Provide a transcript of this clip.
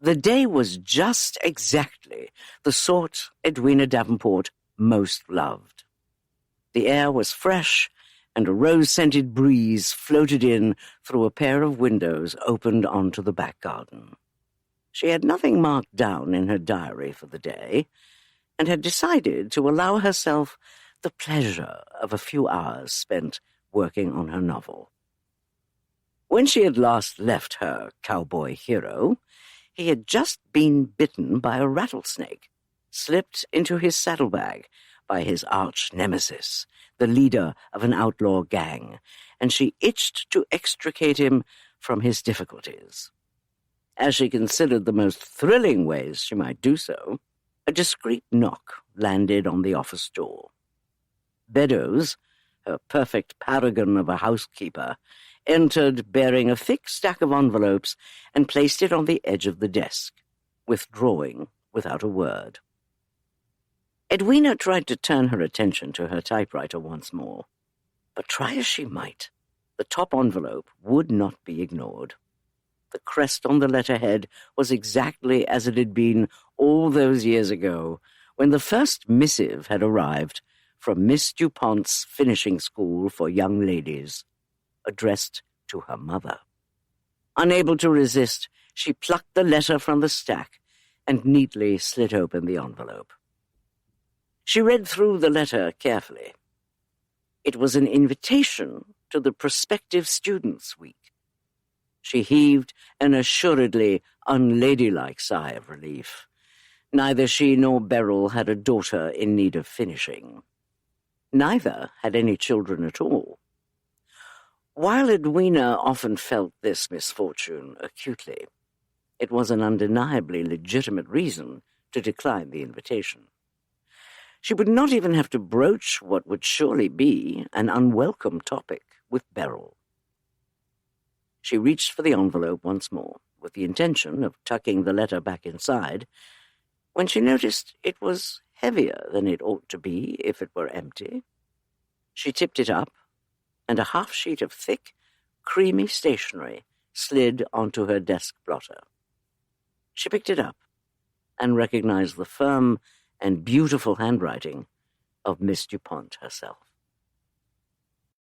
The day was just exactly the sort Edwina Davenport most loved. The air was fresh, and a rose-scented breeze floated in through a pair of windows opened onto the back garden. She had nothing marked down in her diary for the day, and had decided to allow herself the pleasure of a few hours spent working on her novel. When she had last left her cowboy hero, he had just been bitten by a rattlesnake, slipped into his saddlebag by his arch nemesis, the leader of an outlaw gang, and she itched to extricate him from his difficulties. As she considered the most thrilling ways she might do so, a discreet knock landed on the office door. Beddoes, her perfect paragon of a housekeeper, entered bearing a thick stack of envelopes and placed it on the edge of the desk, withdrawing without a word. Edwina tried to turn her attention to her typewriter once more, but try as she might, the top envelope would not be ignored. The crest on the letterhead was exactly as it had been all those years ago, when the first missive had arrived from Miss DuPont's finishing school for young ladies, addressed to her mother. Unable to resist, she plucked the letter from the stack and neatly slit open the envelope. She read through the letter carefully. It was an invitation to the prospective Students' Week. She heaved an assuredly unladylike sigh of relief. Neither she nor Beryl had a daughter in need of finishing. Neither had any children at all. While Edwina often felt this misfortune acutely, it was an undeniably legitimate reason to decline the invitation. She would not even have to broach what would surely be an unwelcome topic with Beryl. She reached for the envelope once more, with the intention of tucking the letter back inside, when she noticed it was heavier than it ought to be if it were empty. She tipped it up, and a half-sheet of thick, creamy stationery slid onto her desk blotter. She picked it up and recognized the firm and beautiful handwriting of Miss DuPont herself.